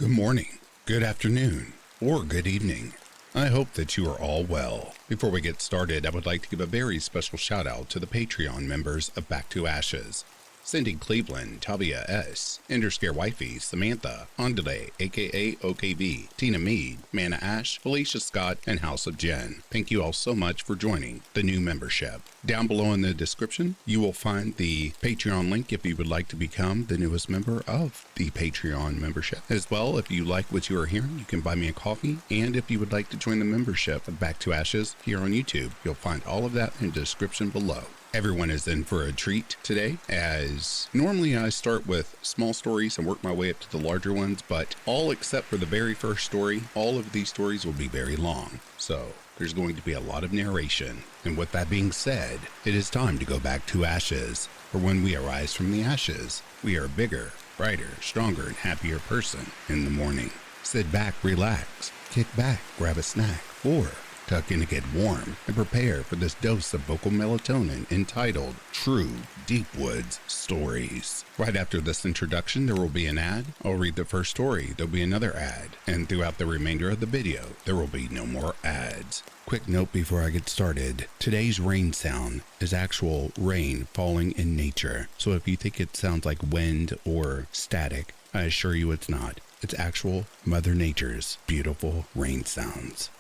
Good morning, good afternoon, or good evening. I hope that you are all well. Before we get started, I would like to give a very special shout out to the Patreon members of Back to Ashes. Cindy Cleveland, Tavia S., Enderscare Wifey, Samantha, Andale, aka OKV, Tina Mead, Manna Ash, Felicia Scott, and House of Jen. Thank you all so much for joining the new membership. Down below in the description, you will find the Patreon link if you would like to become the newest member of the Patreon membership. As well, if you like what you are hearing, you can buy me a coffee. And if you would like to join the membership of Back to Ashes here on YouTube, you'll find all of that in the description below. Everyone is in for a treat today, as normally I start with small stories and work my way up to the larger ones, but all except for the very first story, all of these stories will be very long. So there's going to be a lot of narration. And with that being said, it is time to go back to ashes. For when we arise from the ashes, we are a bigger, brighter, stronger, and happier person in the morning. Sit back, relax, kick back, grab a snack, or tuck in to get warm and prepare for this dose of vocal melatonin entitled True Deep Woods Stories. Right after this introduction, there will be an ad. I'll read the first story, there'll be another ad, and throughout the remainder of the video, there will be no more ads. Quick note before I get started, today's rain sound is actual rain falling in nature, so if you think it sounds like wind or static, I assure you it's not. It's actual Mother Nature's beautiful rain sounds.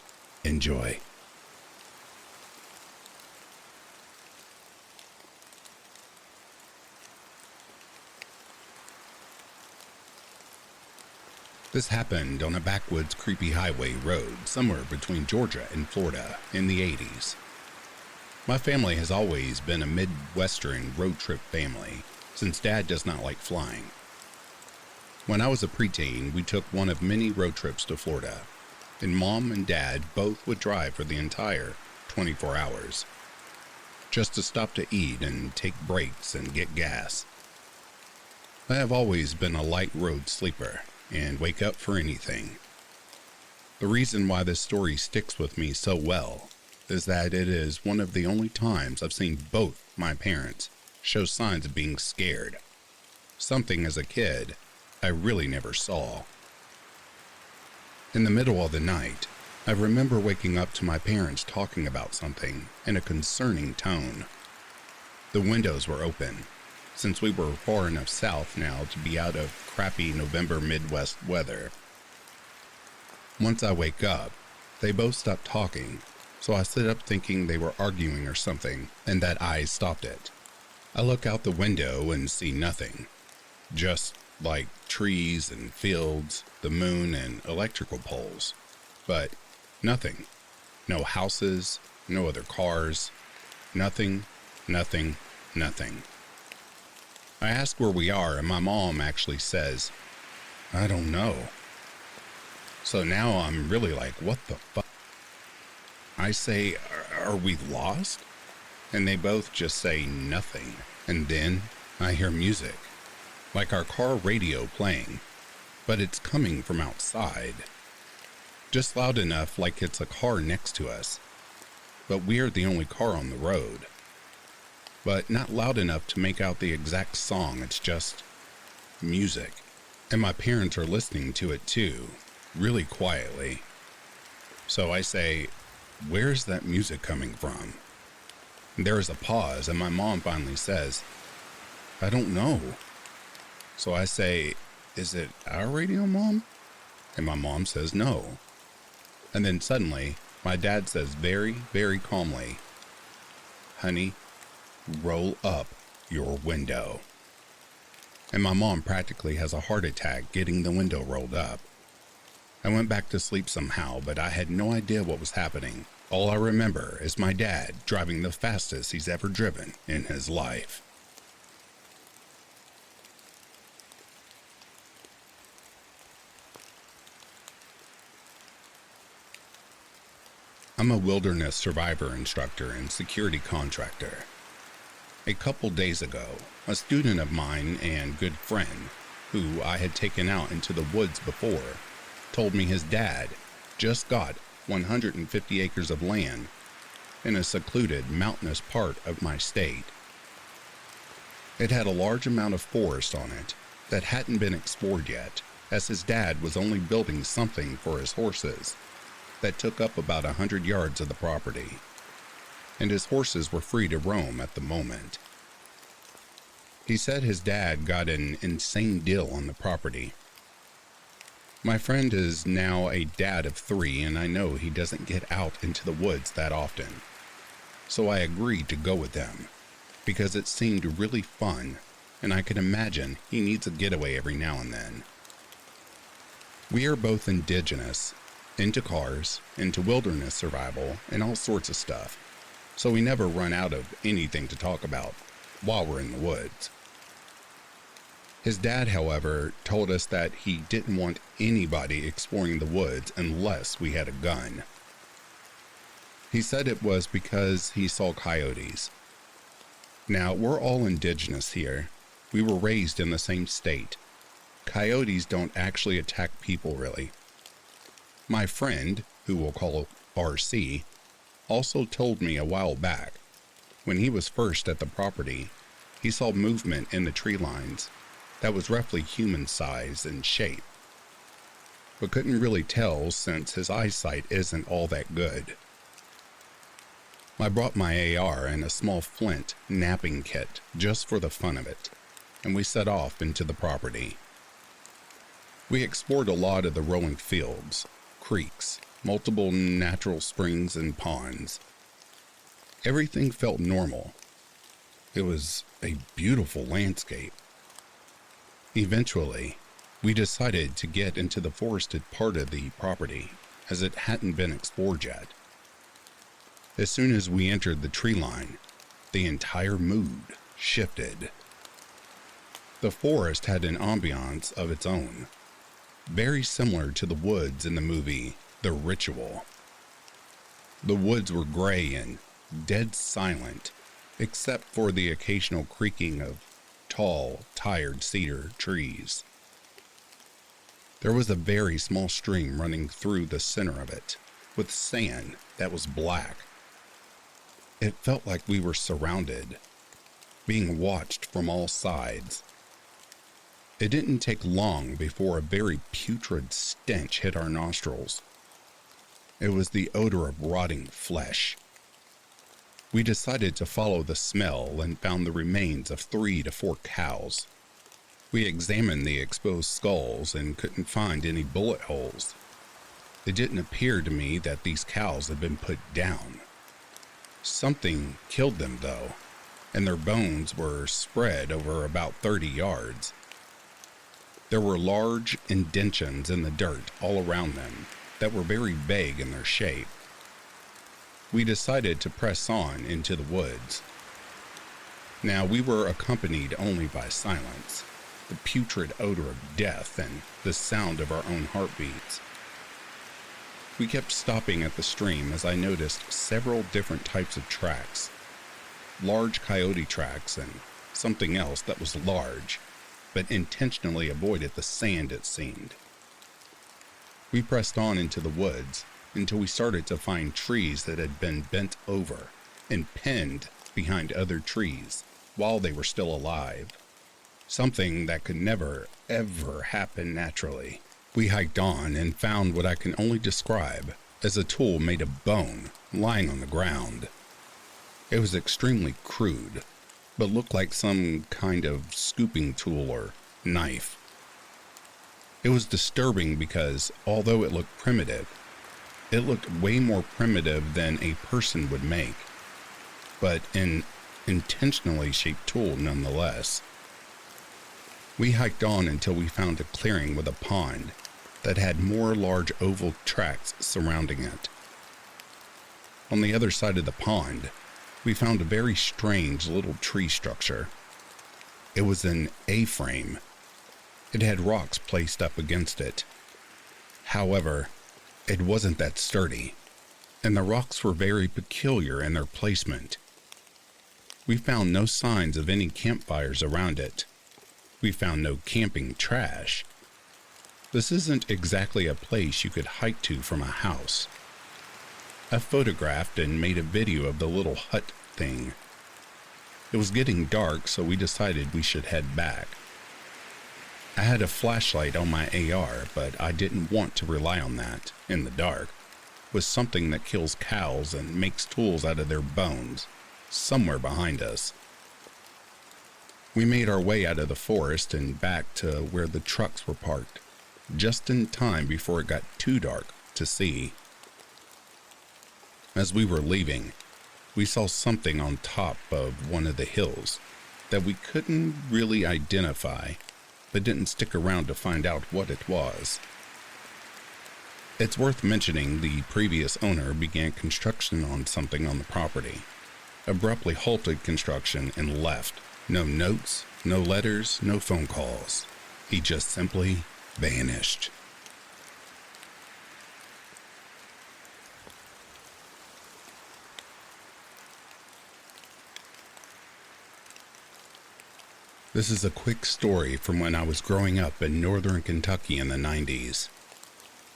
Enjoy. This happened on a backwoods creepy highway road somewhere between Georgia and Florida in the 80s. My family has always been a Midwestern road trip family, since Dad does not like flying. When I was a preteen, we took one of many road trips to Florida, and Mom and Dad both would drive for the entire 24 hours, just to stop to eat and take breaks and get gas. I have always been a light road sleeper and wake up for anything. The reason why this story sticks with me so well is that it is one of the only times I've seen both my parents show signs of being scared, something as a kid I really never saw. In the middle of the night, I remember waking up to my parents talking about something in a concerning tone. The windows were open, since we were far enough south now to be out of crappy November Midwest weather. Once I wake up, they both stop talking, so I sit up thinking they were arguing or something, and that I stopped it. I look out the window and see nothing, just like trees and fields, the moon and electrical poles, but nothing. No houses, no other cars, nothing. I ask where we are, and my mom actually says, "I don't know." So now I'm really like, what the fuck? I say, "Are we lost?" And they both just say nothing. And then I hear music, like our car radio playing, but it's coming from outside. Just loud enough like it's a car next to us, but we're the only car on the road. But not loud enough to make out the exact song, it's just music. And my parents are listening to it too, really quietly. So I say, "Where's that music coming from?" There is a pause, and my mom finally says, "I don't know." So I say, "Is it our radio, Mom?" And my mom says no. And then suddenly, my dad says very, very calmly, "Honey, roll up your window." And my mom practically has a heart attack getting the window rolled up. I went back to sleep somehow, but I had no idea what was happening. All I remember is my dad driving the fastest he's ever driven in his life. I'm a wilderness survivor instructor and security contractor. A couple days ago, a student of mine and good friend, who I had taken out into the woods before, told me his dad just got 150 acres of land in a secluded mountainous part of my state. It had a large amount of forest on it that hadn't been explored yet, as his dad was only building something for his horses that took up about 100 yards of the property, and his horses were free to roam at the moment. He said his dad got an insane deal on the property. My friend is now a dad of 3, and I know he doesn't get out into the woods that often, so I agreed to go with them because it seemed really fun, and I could imagine he needs a getaway every now and then. We are both indigenous, into cars, into wilderness survival, and all sorts of stuff, so we never run out of anything to talk about while we're in the woods. His dad, however, told us that he didn't want anybody exploring the woods unless we had a gun. He said it was because he saw coyotes. Now, we're all indigenous here. We were raised in the same state. Coyotes don't actually attack people, really. My friend, who we'll call RC, also told me a while back, when he was first at the property, he saw movement in the tree lines that was roughly human size and shape, but couldn't really tell since his eyesight isn't all that good. I brought my AR and a small flint napping kit just for the fun of it, and we set off into the property. We explored a lot of the rolling fields, creeks, multiple natural springs and ponds. Everything felt normal. It was a beautiful landscape. Eventually, we decided to get into the forested part of the property, as it hadn't been explored yet. As soon as we entered the tree line, the entire mood shifted. The forest had an ambiance of its own, very similar to the woods in the movie The Ritual. The woods were gray and dead silent, except for the occasional creaking of tall, tired cedar trees. There was a very small stream running through the center of it, with sand that was black. It felt like we were surrounded, being watched from all sides. It didn't take long before a very putrid stench hit our nostrils. It was the odor of rotting flesh. We decided to follow the smell and found the remains of 3 to 4 cows. We examined the exposed skulls and couldn't find any bullet holes. It didn't appear to me that these cows had been put down. Something killed them, though, and their bones were spread over about 30 yards. There were large indentions in the dirt all around them that were very vague in their shape. We decided to press on into the woods. Now, we were accompanied only by silence, the putrid odor of death, and the sound of our own heartbeats. We kept stopping at the stream as I noticed several different types of tracks. Large coyote tracks and something else that was large, but intentionally avoided the sand, it seemed. We pressed on into the woods until we started to find trees that had been bent over and pinned behind other trees while they were still alive. Something that could never, ever happen naturally. We hiked on and found what I can only describe as a tool made of bone lying on the ground. It was extremely crude, but looked like some kind of scooping tool or knife. It was disturbing because, although it looked primitive, it looked way more primitive than a person would make, but an intentionally shaped tool nonetheless. We hiked on until we found a clearing with a pond that had more large oval tracks surrounding it. On the other side of the pond, we found a very strange little tree structure. It was an A-frame. It had rocks placed up against it. However, it wasn't that sturdy, and the rocks were very peculiar in their placement. We found no signs of any campfires around it. We found no camping trash. This isn't exactly a place you could hike to from a house. I photographed and made a video of the little hut thing. It was getting dark, so we decided we should head back. I had a flashlight on my AR, but I didn't want to rely on that, in the dark, with something that kills cows and makes tools out of their bones, somewhere behind us. We made our way out of the forest and back to where the trucks were parked, just in time before it got too dark to see. As we were leaving, we saw something on top of one of the hills that we couldn't really identify, but didn't stick around to find out what it was. It's worth mentioning the previous owner began construction on something on the property, abruptly halted construction and left. No notes, no letters, no phone calls. He just simply vanished. This is a quick story from when I was growing up in northern Kentucky in the 90s.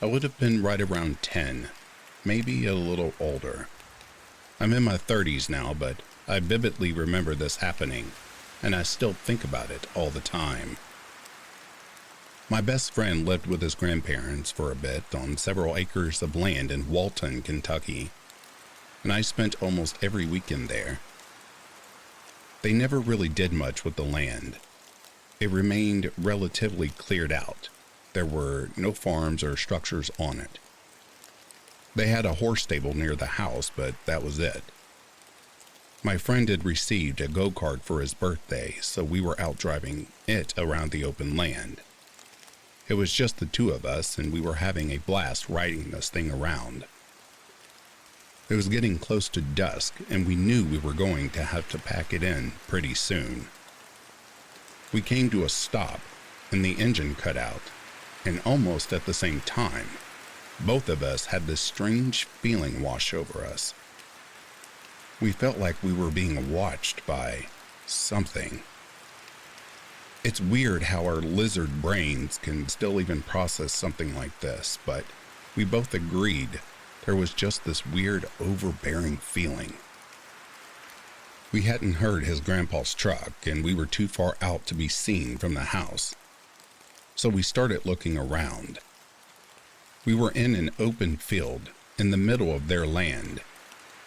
I would have been right around 10, maybe a little older. I'm in my 30s now, but I vividly remember this happening, and I still think about it all the time. My best friend lived with his grandparents for a bit on several acres of land in Walton, Kentucky, and I spent almost every weekend there. They never really did much with the land. It remained relatively cleared out. There were no farms or structures on it. They had a horse stable near the house, but that was it. My friend had received a go-kart for his birthday, so we were out driving it around the open land. It was just the two of us, and we were having a blast riding this thing around. It was getting close to dusk, and we knew we were going to have to pack it in pretty soon. We came to a stop, and the engine cut out, and almost at the same time, both of us had this strange feeling wash over us. We felt like we were being watched by something. It's weird how our lizard brains can still even process something like this, but we both agreed there was just this weird, overbearing feeling. We hadn't heard his grandpa's truck, and we were too far out to be seen from the house. So we started looking around. We were in an open field in the middle of their land,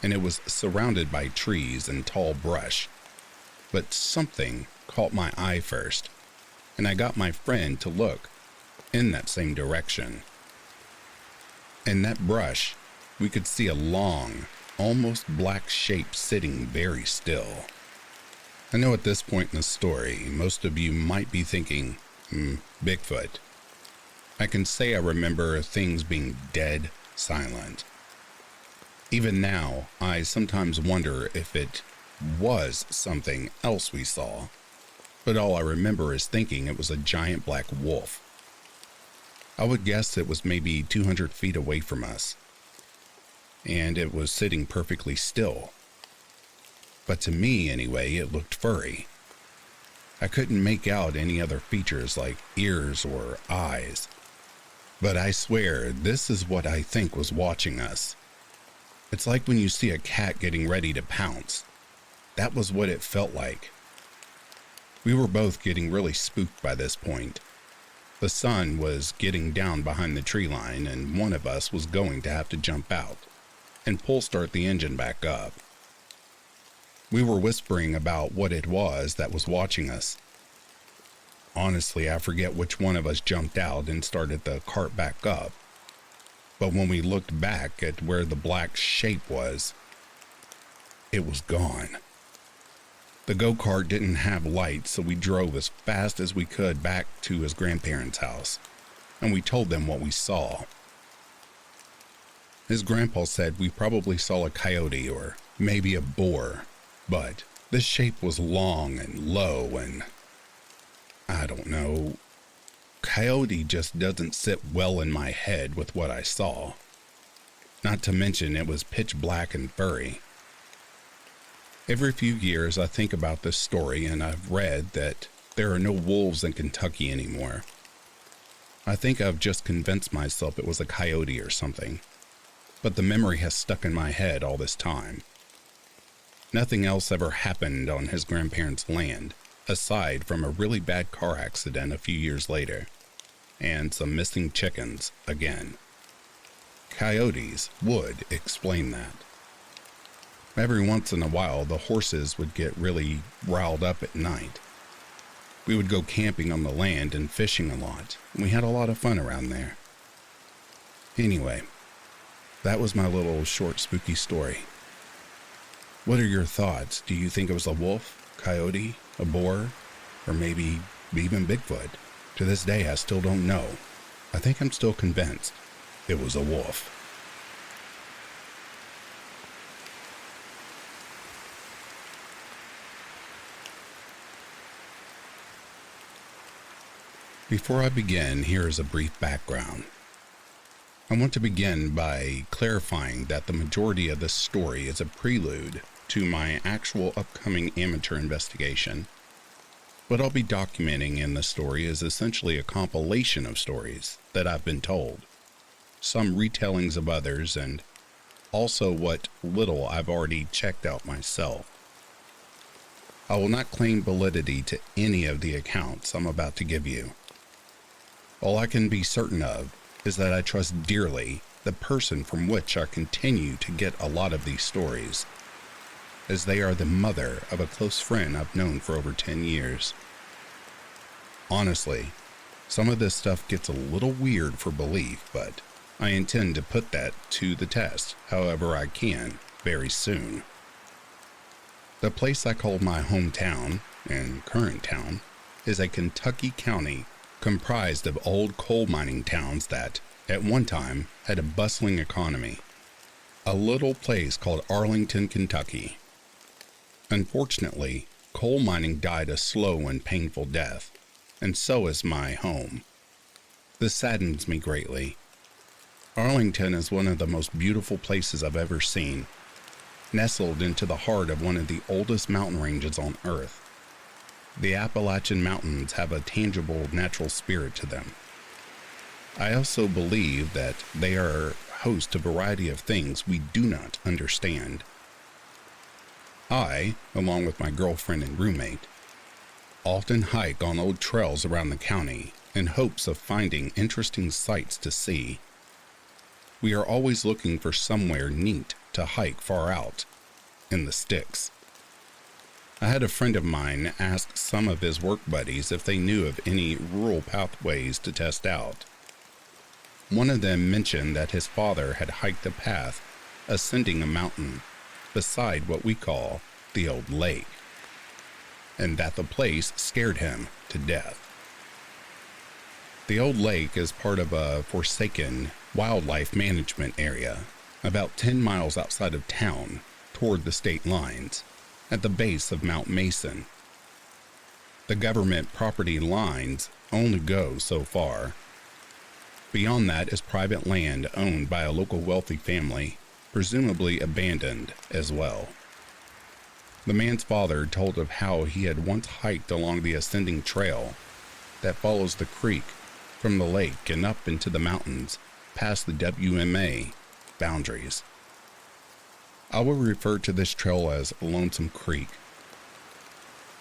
and it was surrounded by trees and tall brush. But something caught my eye first, and I got my friend to look in that same direction. In that brush, we could see a long, almost black shape sitting very still. I know at this point in the story, most of you might be thinking, Bigfoot. I can say I remember things being dead silent. Even now, I sometimes wonder if it was something else we saw, but all I remember is thinking it was a giant black wolf. I would guess it was maybe 200 feet away from us, and it was sitting perfectly still. But to me, anyway, it looked furry. I couldn't make out any other features like ears or eyes, but I swear this is what I think was watching us. It's like when you see a cat getting ready to pounce. That was what it felt like. We were both getting really spooked by this point. The sun was getting down behind the tree line, and one of us was going to have to jump out and pull start the engine back up. We were whispering about what it was that was watching us. Honestly, I forget which one of us jumped out and started the cart back up. But when we looked back at where the black shape was, it was gone. The go-kart didn't have lights, so we drove as fast as we could back to his grandparents' house, and we told them what we saw. His grandpa said we probably saw a coyote or maybe a boar, but this shape was long and low, and I don't know. Coyote just doesn't sit well in my head with what I saw. Not to mention it was pitch black and furry. Every few years I think about this story, and I've read that there are no wolves in Kentucky anymore. I think I've just convinced myself it was a coyote or something, but the memory has stuck in my head all this time. Nothing else ever happened on his grandparents' land, aside from a really bad car accident a few years later, and some missing chickens again. Coyotes would explain that. Every once in a while, the horses would get really riled up at night. We would go camping on the land and fishing a lot. We had a lot of fun around there. Anyway, that was my little short spooky story. What are your thoughts? Do you think it was a wolf, coyote, a boar, or maybe even Bigfoot? To this day, I still don't know. I think I'm still convinced it was a wolf. Before I begin, here is a brief background. I want to begin by clarifying that the majority of this story is a prelude to my actual upcoming amateur investigation. What I'll be documenting in the story is essentially a compilation of stories that I've been told, some retellings of others, and also what little I've already checked out myself. I will not claim validity to any of the accounts I'm about to give you. All I can be certain of is that I trust dearly the person from which I continue to get a lot of these stories, as they are the mother of a close friend I've known for over 10 years. Honestly, some of this stuff gets a little weird for belief, but I intend to put that to the test however I can very soon. The place I call my hometown, and current town, is a Kentucky county comprised of old coal mining towns that, at one time, had a bustling economy. A little place called Arlington, Kentucky. Unfortunately, coal mining died a slow and painful death, and so is my home. This saddens me greatly. Arlington is one of the most beautiful places I've ever seen, nestled into the heart of one of the oldest mountain ranges on Earth. The Appalachian Mountains have a tangible natural spirit to them. I also believe that they are host to a variety of things we do not understand. I, along with my girlfriend and roommate, often hike on old trails around the county in hopes of finding interesting sights to see. We are always looking for somewhere neat to hike far out in the sticks. I had a friend of mine ask some of his work buddies if they knew of any rural pathways to test out. One of them mentioned that his father had hiked a path ascending a mountain beside what we call the old lake, and that the place scared him to death. The old lake is part of a forsaken wildlife management area about 10 miles outside of town toward the state lines, at the base of Mount Mason. The government property lines only go so far. Beyond that is private land owned by a local wealthy family, presumably abandoned as well. The man's father told of how he had once hiked along the ascending trail that follows the creek from the lake and up into the mountains past the WMA boundaries. I will refer to this trail as Lonesome Creek.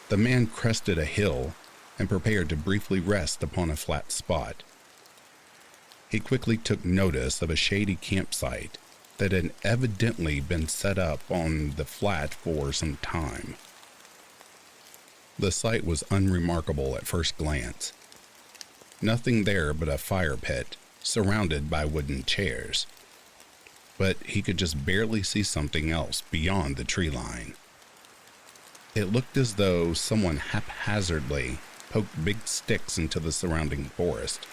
The man crested a hill and prepared to briefly rest upon a flat spot. He quickly took notice of a shady campsite that had evidently been set up on the flat for some time. The site was unremarkable at first glance. Nothing there but a fire pit surrounded by wooden chairs. But he could just barely see something else beyond the tree line. It looked as though someone haphazardly poked big sticks into the surrounding forest.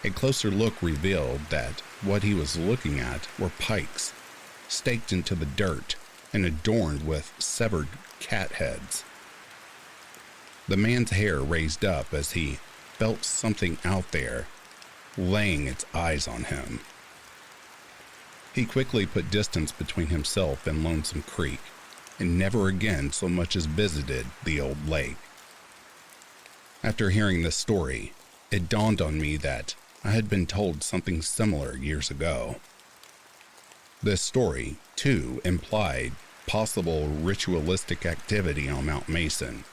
A closer look revealed that what he was looking at were pikes, staked into the dirt and adorned with severed cat heads. The man's hair raised up as he felt something out there, laying its eyes on him. He quickly put distance between himself and Lonesome Creek, and never again so much as visited the old lake. After hearing this story, it dawned on me that I had been told something similar years ago. This story, too, implied possible ritualistic activity on Mount Mason,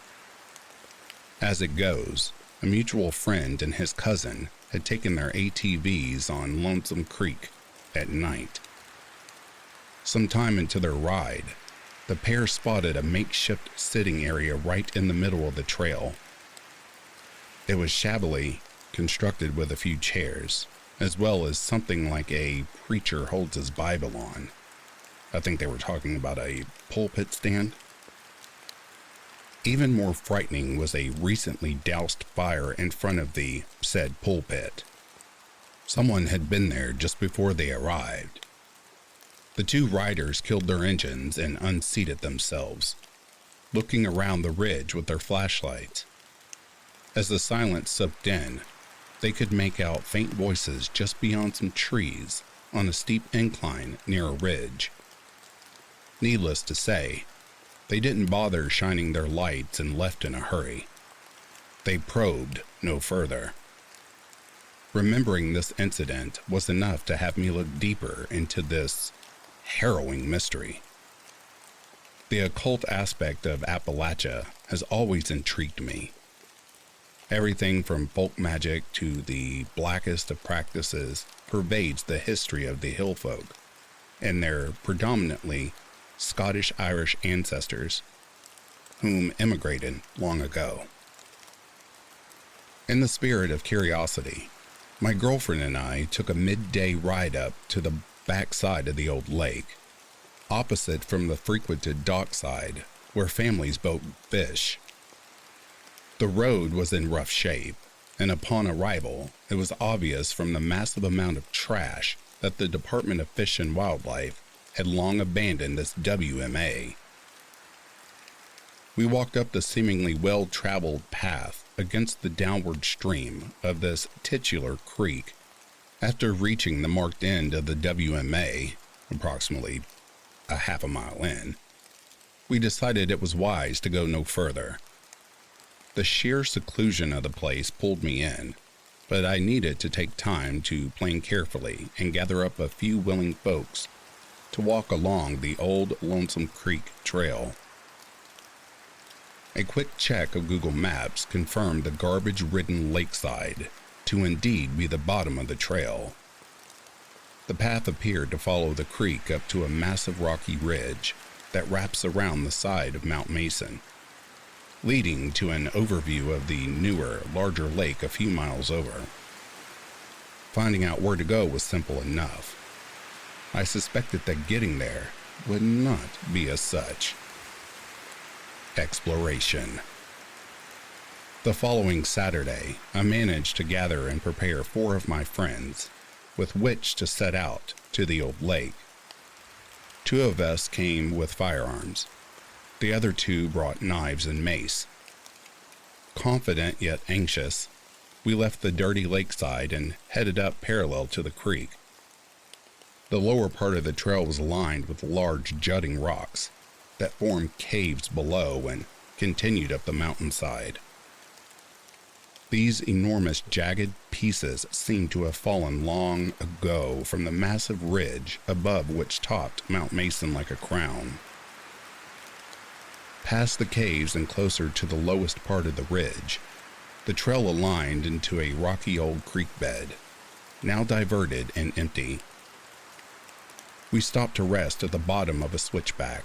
As it goes, a mutual friend and his cousin had taken their ATVs on Lonesome Creek at night. Sometime into their ride, the pair spotted a makeshift sitting area right in the middle of the trail. It was shabbily constructed with a few chairs, as well as something like a preacher holds his Bible on. I think they were talking about a pulpit stand. Even more frightening was a recently doused fire in front of the said pulpit. Someone had been there just before they arrived. The two riders killed their engines and unseated themselves, looking around the ridge with their flashlights. As the silence soaked in, they could make out faint voices just beyond some trees on a steep incline near a ridge. Needless to say, they didn't bother shining their lights and left in a hurry. They probed no further. Remembering this incident was enough to have me look deeper into this harrowing mystery. The occult aspect of Appalachia has always intrigued me. Everything from folk magic to the blackest of practices pervades the history of the hill folk and their predominantly Scottish-Irish ancestors, whom immigrated long ago. In the spirit of curiosity, my girlfriend and I took a midday ride up to the backside of the old lake, opposite from the frequented dockside where families boat fish. The road was in rough shape, and upon arrival, it was obvious from the massive amount of trash that the Department of Fish and Wildlife had long abandoned this WMA. We walked up the seemingly well-traveled path against the downward stream of this titular creek. After reaching the marked end of the WMA, approximately a half a mile in, we decided it was wise to go no further. The sheer seclusion of the place pulled me in, but I needed to take time to plan carefully and gather up a few willing folks to walk along the old Lonesome Creek Trail. A quick check of Google Maps confirmed the garbage-ridden lakeside to indeed be the bottom of the trail. The path appeared to follow the creek up to a massive rocky ridge that wraps around the side of Mount Mason, leading to an overview of the newer, larger lake a few miles over. Finding out where to go was simple enough. I suspected that getting there would not be as such. Exploration. The following Saturday, I managed to gather and prepare 4 of my friends, with which to set out to the old lake. 2 of us came with firearms. The other 2 brought knives and mace. Confident yet anxious, we left the dirty lakeside and headed up parallel to the creek. The lower part of the trail was lined with large jutting rocks that formed caves below and continued up the mountainside. These enormous jagged pieces seemed to have fallen long ago from the massive ridge above which topped Mount Mason like a crown. Past the caves and closer to the lowest part of the ridge, the trail aligned into a rocky old creek bed, now diverted and empty. We stopped to rest at the bottom of a switchback,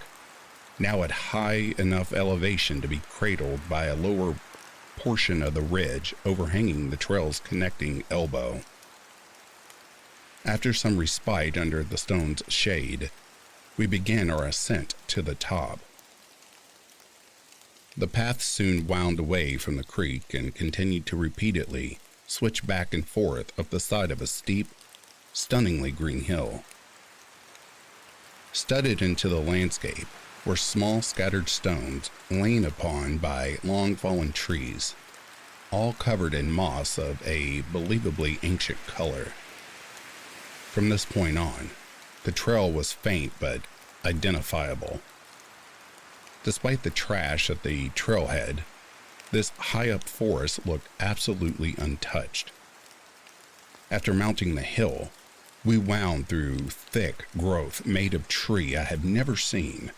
now at high enough elevation to be cradled by a lower portion of the ridge overhanging the trail's connecting elbow. After some respite under the stone's shade, we began our ascent to the top. The path soon wound away from the creek and continued to repeatedly switch back and forth up the side of a steep, stunningly green hill. Studded into the landscape were small scattered stones lain upon by long-fallen trees, all covered in moss of a believably ancient color. From this point on, the trail was faint but identifiable. Despite the trash at the trailhead, this high-up forest looked absolutely untouched. After mounting the hill, we wound through thick growth made of tree I had never seen.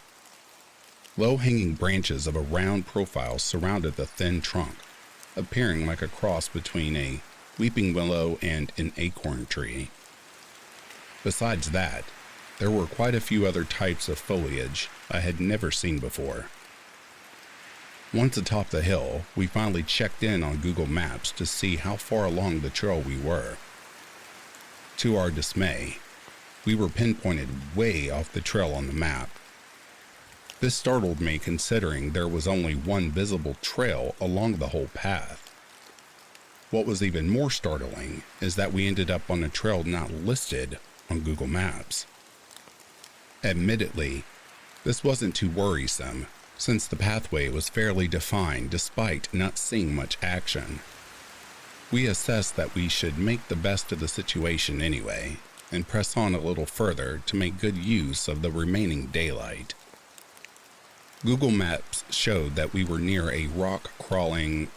Low-hanging branches of a round profile surrounded the thin trunk, appearing like a cross between a weeping willow and an acorn tree. Besides that, there were quite a few other types of foliage I had never seen before. Once atop the hill, we finally checked in on Google Maps to see how far along the trail we were. To our dismay, we were pinpointed way off the trail on the map. This startled me considering there was only one visible trail along the whole path. What was even more startling is that we ended up on a trail not listed on Google Maps. Admittedly, this wasn't too worrisome, since the pathway was fairly defined despite not seeing much action. We assessed that we should make the best of the situation anyway, and press on a little further to make good use of the remaining daylight. Google Maps showed that we were near a rock crawling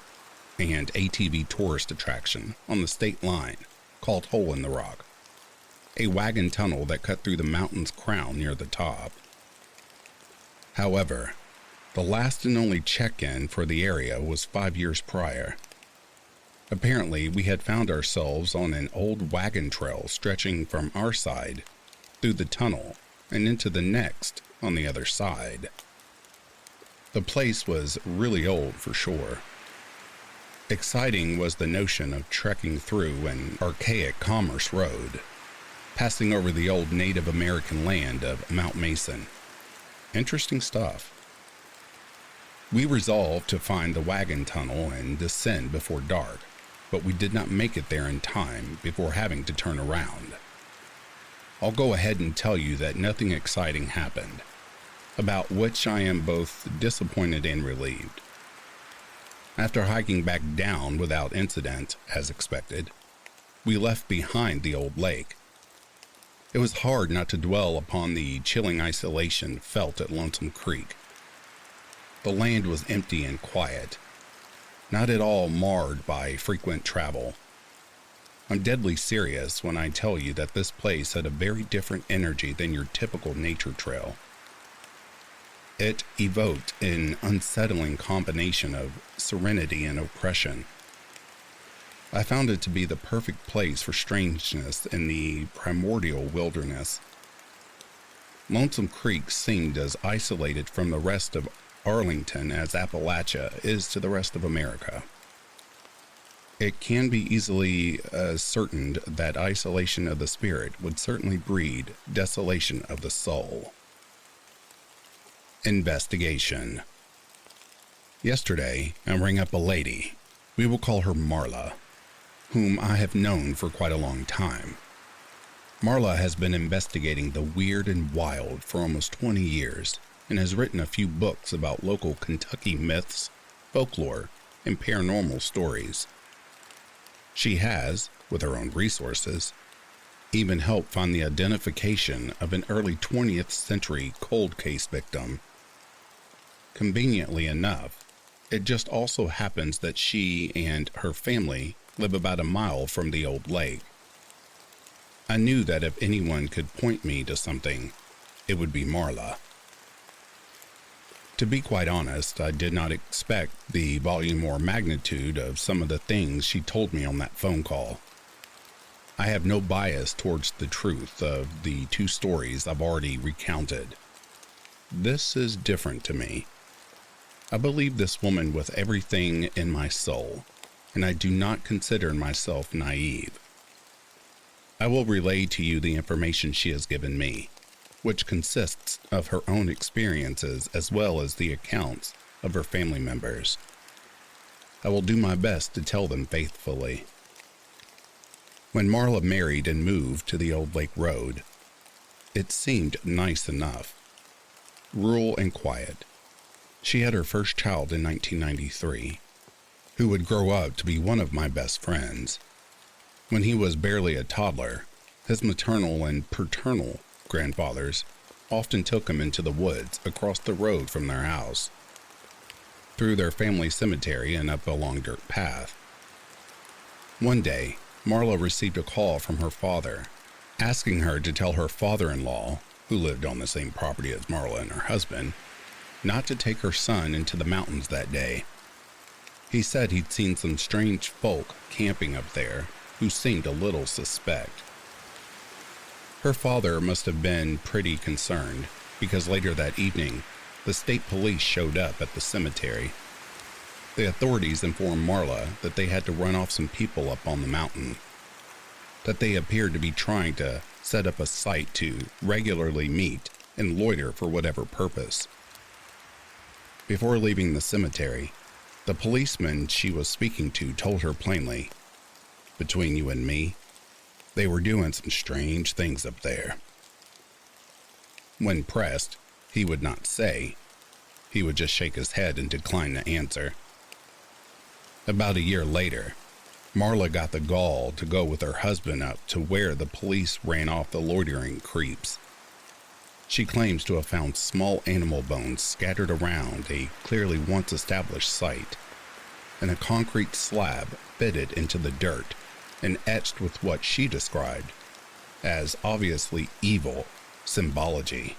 and ATV tourist attraction on the state line called Hole in the Rock, a wagon tunnel that cut through the mountain's crown near the top. However, the last and only check-in for the area was 5 years prior. Apparently, we had found ourselves on an old wagon trail stretching from our side through the tunnel and into the next on the other side. The place was really old for sure. Exciting was the notion of trekking through an archaic commerce road, passing over the old Native American land of Mount Mason. Interesting stuff. We resolved to find the wagon tunnel and descend before dark, but we did not make it there in time before having to turn around. I'll go ahead and tell you that nothing exciting happened, about which I am both disappointed and relieved. After hiking back down without incident, as expected, we left behind the old lake. It was hard not to dwell upon the chilling isolation felt at Lonesome Creek. The land was empty and quiet, not at all marred by frequent travel. I'm deadly serious when I tell you that this place had a very different energy than your typical nature trail. It evoked an unsettling combination of serenity and oppression. I found it to be the perfect place for strangeness in the primordial wilderness. Lonesome Creek seemed as isolated from the rest of Arlington as Appalachia is to the rest of America. It can be easily ascertained that isolation of the spirit would certainly breed desolation of the soul. Investigation. Yesterday, I rang up a lady, we will call her Marla, whom I have known for quite a long time. Marla has been investigating the weird and wild for almost 20 years and has written a few books about local Kentucky myths, folklore, and paranormal stories. She has, with her own resources, even helped find the identification of an early 20th century cold case victim. Conveniently enough, it just also happens that she and her family live about a mile from the old lake. I knew that if anyone could point me to something, it would be Marla. To be quite honest, I did not expect the volume or magnitude of some of the things she told me on that phone call. I have no bias towards the truth of the two stories I've already recounted. This is different to me. I believe this woman with everything in my soul, and I do not consider myself naive. I will relay to you the information she has given me, which consists of her own experiences as well as the accounts of her family members. I will do my best to tell them faithfully. When Marla married and moved to the Old Lake Road, it seemed nice enough, rural and quiet. She had her first child in 1993, who would grow up to be one of my best friends. When he was barely a toddler, his maternal and paternal grandfathers often took him into the woods across the road from their house, through their family cemetery and up a long dirt path. One day, Marla received a call from her father, asking her to tell her father-in-law, who lived on the same property as Marla and her husband, not to take her son into the mountains that day. He said he'd seen some strange folk camping up there who seemed a little suspect. Her father must have been pretty concerned because later that evening, the state police showed up at the cemetery. The authorities informed Marla that they had to run off some people up on the mountain, that they appeared to be trying to set up a site to regularly meet and loiter for whatever purpose. Before leaving the cemetery, the policeman she was speaking to told her plainly, "Between you and me, they were doing some strange things up there." When pressed, he would not say. He would just shake his head and decline to answer. About a year later, Marla got the gall to go with her husband up to where the police ran off the loitering creeps. She claims to have found small animal bones scattered around a clearly once established site, and a concrete slab fitted into the dirt and etched with what she described as obviously evil symbology.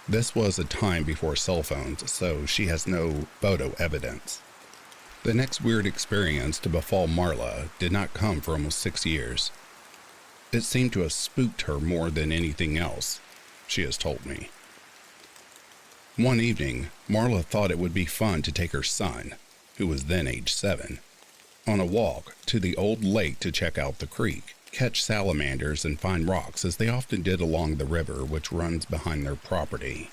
This was a time before cell phones, so she has no photo evidence. The next weird experience to befall Marla did not come for almost 6 years. It seemed to have spooked her more than anything else, she has told me. One evening, Marla thought it would be fun to take her son, who was then age 7, on a walk to the old lake to check out the creek, catch salamanders and find rocks as they often did along the river which runs behind their property.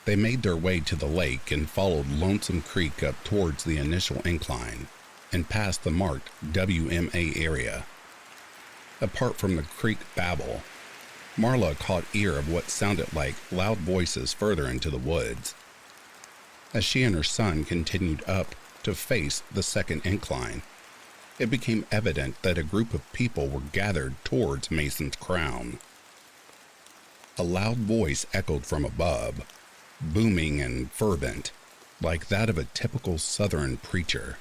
They made their way to the lake and followed Lonesome Creek up towards the initial incline and past the marked WMA area. Apart from the creek babble, Marla caught ear of what sounded like loud voices further into the woods. As she and her son continued up to face the second incline, it became evident that a group of people were gathered towards Mason's crown. A loud voice echoed from above, booming and fervent, like that of a typical Southern preacher.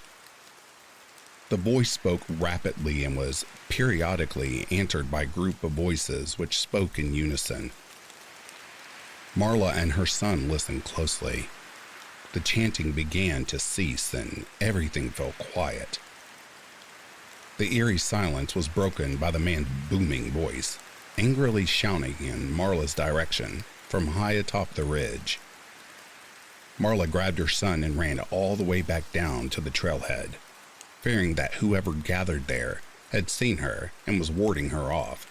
The voice spoke rapidly and was periodically answered by a group of voices which spoke in unison. Marla and her son listened closely. The chanting began to cease and everything fell quiet. The eerie silence was broken by the man's booming voice, angrily shouting in Marla's direction from high atop the ridge. Marla grabbed her son and ran all the way back down to the trailhead, fearing that whoever gathered there had seen her and was warding her off.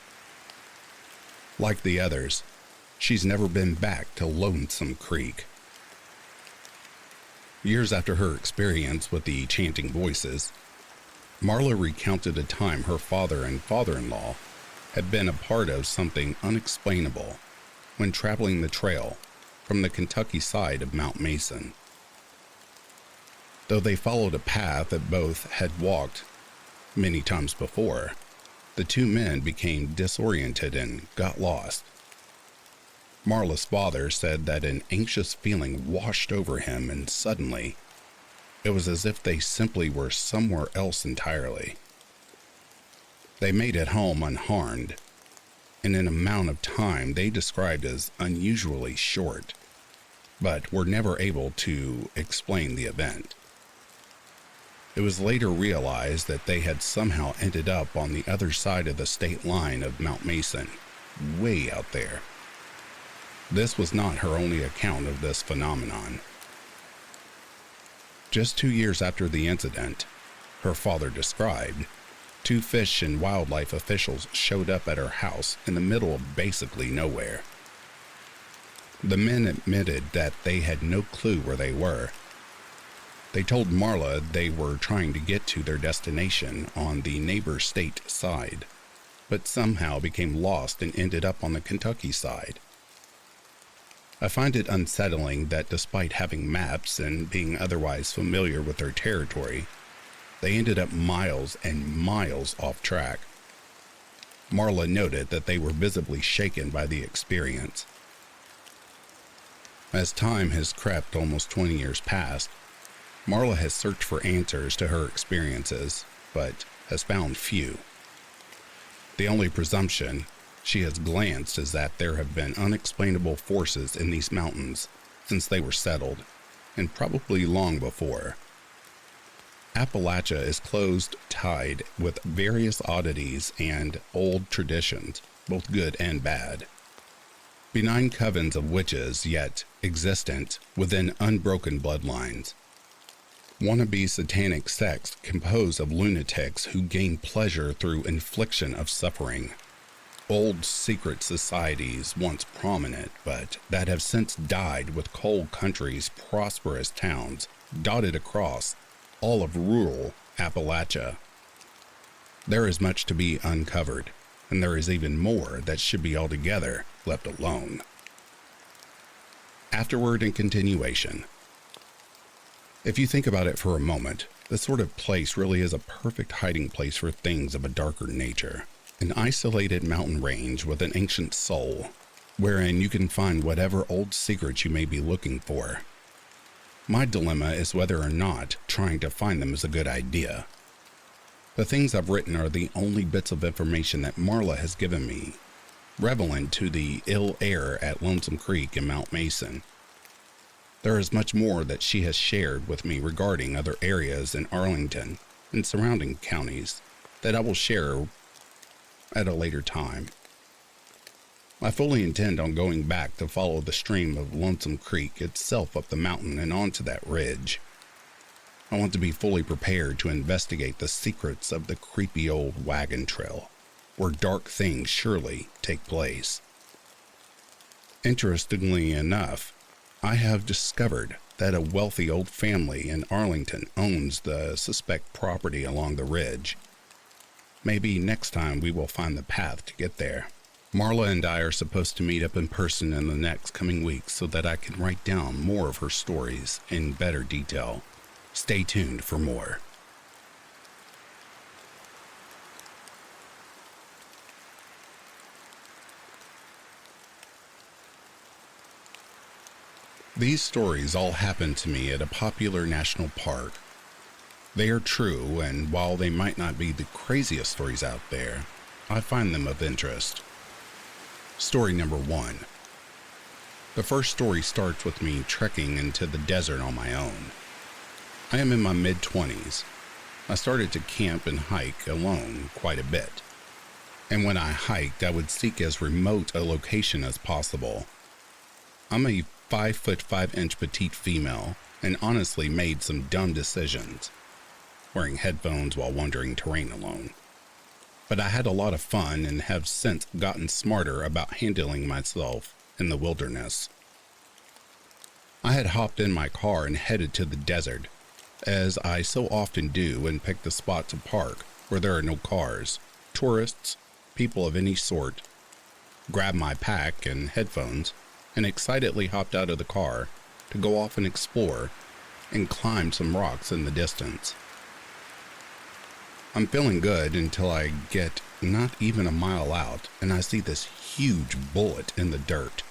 Like the others, she's never been back to Lonesome Creek. Years after her experience with the chanting voices, Marla recounted a time her father and father-in-law had been a part of something unexplainable when traveling the trail from the Kentucky side of Mount Mason. Though they followed a path that both had walked many times before, the two men became disoriented and got lost. Marla's father said that an anxious feeling washed over him, and suddenly, it was as if they simply were somewhere else entirely. They made it home unharmed, in an amount of time they described as unusually short, but were never able to explain the event. It was later realized that they had somehow ended up on the other side of the state line of Mount Mason, way out there. This was not her only account of this phenomenon. Just 2 years after the incident, her father described, 2 fish and wildlife officials showed up at her house in the middle of basically nowhere. The men admitted that they had no clue where they were. They told Marla they were trying to get to their destination on the neighbor state side, but somehow became lost and ended up on the Kentucky side. I find it unsettling that despite having maps and being otherwise familiar with their territory, they ended up miles and miles off track. Marla noted that they were visibly shaken by the experience. As time has crept almost 20 years past, Marla has searched for answers to her experiences, but has found few. The only presumption she has glanced is that there have been unexplainable forces in these mountains since they were settled, and probably long before. Appalachia is closed-tied with various oddities and old traditions, both good and bad. Benign covens of witches, yet existent within unbroken bloodlines. Wannabe satanic sects composed of lunatics who gain pleasure through infliction of suffering. Old secret societies once prominent, but that have since died with coal country's prosperous towns dotted across all of rural Appalachia. There is much to be uncovered, and there is even more that should be altogether left alone. Afterward and continuation. If you think about it for a moment, this sort of place really is a perfect hiding place for things of a darker nature. An isolated mountain range with an ancient soul, wherein you can find whatever old secrets you may be looking for. My dilemma is whether or not trying to find them is a good idea. The things I've written are the only bits of information that Marla has given me, relevant to the ill air at Lonesome Creek and Mount Mason. There is much more that she has shared with me regarding other areas in Arlington and surrounding counties that I will share at a later time. I fully intend on going back to follow the stream of Lonesome Creek itself up the mountain and onto that ridge. I want to be fully prepared to investigate the secrets of the creepy old wagon trail, where dark things surely take place. Interestingly enough, I have discovered that a wealthy old family in Arlington owns the suspect property along the ridge. Maybe next time we will find the path to get there. Marla and I are supposed to meet up in person in the next coming weeks so that I can write down more of her stories in better detail. Stay tuned for more. These stories all happened to me at a popular national park. They are true, and while they might not be the craziest stories out there, I find them of interest. Story number 1. The first story starts with me trekking into the desert on my own. I am in my mid-20s. I started to camp and hike alone quite a bit. And when I hiked, I would seek as remote a location as possible. I'm a 5'5" petite female, and honestly made some dumb decisions, wearing headphones while wandering terrain alone. But I had a lot of fun and have since gotten smarter about handling myself in the wilderness. I had hopped in my car and headed to the desert, as I so often do, and picked a spot to park where there are no cars, tourists, people of any sort, grabbed my pack and headphones, and excitedly hopped out of the car to go off and explore and climb some rocks in the distance. I'm feeling good until I get not even a mile out and I see this huge bullet in the dirt.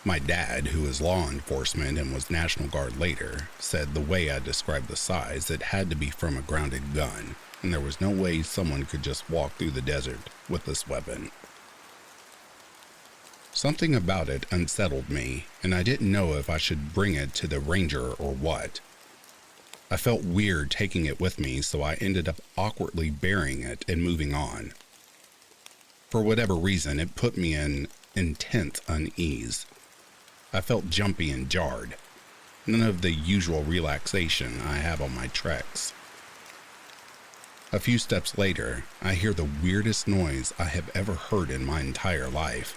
My dad, who is law enforcement and was National Guard later, said the way I described the size, it had to be from a grounded gun, and there was no way someone could just walk through the desert with this weapon. Something about it unsettled me, and I didn't know if I should bring it to the ranger or what. I felt weird taking it with me, so I ended up awkwardly burying it and moving on. For whatever reason, it put me in intense unease. I felt jumpy and jarred, none of the usual relaxation I have on my treks. A few steps later, I hear the weirdest noise I have ever heard in my entire life.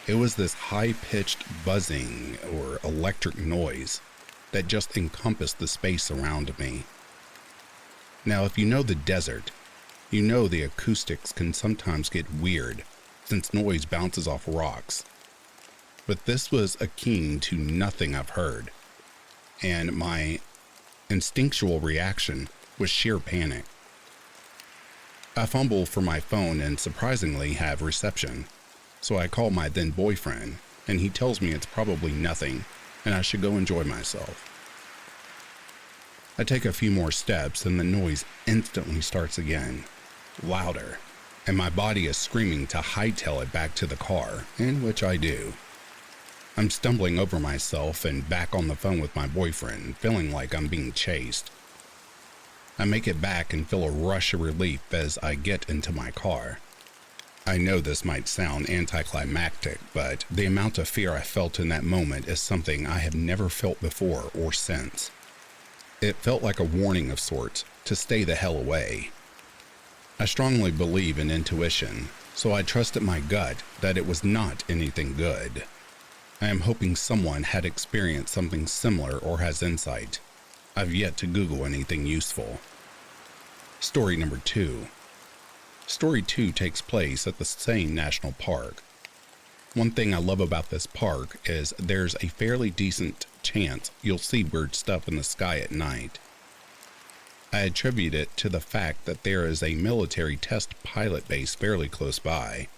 It was this high-pitched buzzing or electric noise that just encompassed the space around me. Now, if you know the desert, you know the acoustics can sometimes get weird since noise bounces off rocks. But this was akin to nothing I've heard, and my instinctual reaction was sheer panic. I fumble for my phone and surprisingly have reception, so I call my then boyfriend, and he tells me it's probably nothing and I should go enjoy myself. I take a few more steps and the noise instantly starts again, louder, and my body is screaming to hightail it back to the car, in which I do. I'm stumbling over myself and back on the phone with my boyfriend, feeling like I'm being chased. I make it back and feel a rush of relief as I get into my car. I know this might sound anticlimactic, but the amount of fear I felt in that moment is something I have never felt before or since. It felt like a warning of sorts to stay the hell away. I strongly believe in intuition, so I trusted my gut that it was not anything good. I am hoping someone had experienced something similar or has insight. I've yet to Google anything useful. Story number 2. Story 2 takes place at the same national park. One thing I love about this park is there's a fairly decent chance you'll see weird stuff in the sky at night. I attribute it to the fact that there is a military test pilot base fairly close by.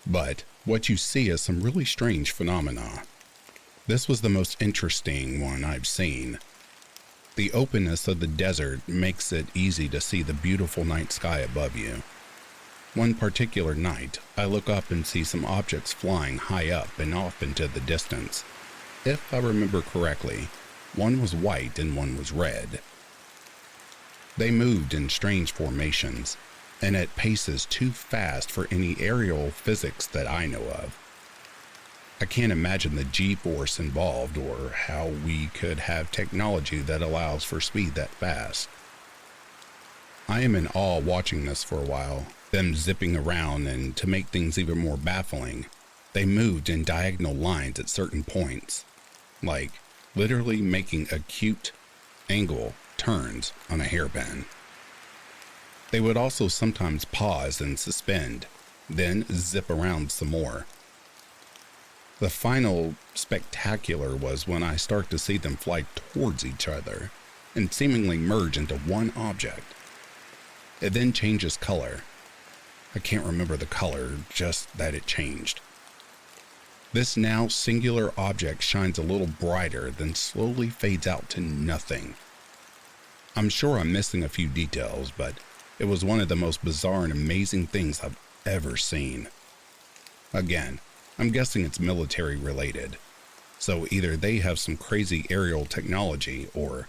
But what you see is some really strange phenomena. This was the most interesting one I've seen. The openness of the desert makes it easy to see the beautiful night sky above you. One particular night, I look up and see some objects flying high up and off into the distance. If I remember correctly, one was white and one was red. They moved in strange formations, and at paces too fast for any aerial physics that I know of. I can't imagine the G-force involved or how we could have technology that allows for speed that fast. I am in awe watching this for a while, them zipping around, and to make things even more baffling, they moved in diagonal lines at certain points, like literally making acute angle turns on a hairpin. They would also sometimes pause and suspend, then zip around some more. The final spectacular was when I start to see them fly towards each other and seemingly merge into one object. It then changes color. I can't remember the color, just that it changed. This now singular object shines a little brighter, then slowly fades out to nothing. I'm sure I'm missing a few details, but it was one of the most bizarre and amazing things I've ever seen. Again, I'm guessing it's military related, so either they have some crazy aerial technology or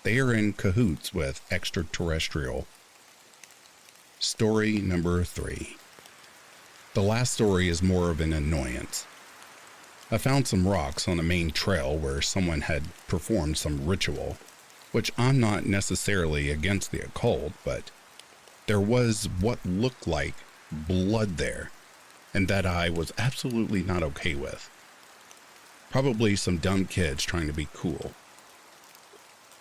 they are in cahoots with extraterrestrial. Story number 3. The last story is more of an annoyance. I found some rocks on a main trail where someone had performed some ritual, which I'm not necessarily against the occult, but there was what looked like blood there, and that I was absolutely not okay with. Probably some dumb kids trying to be cool.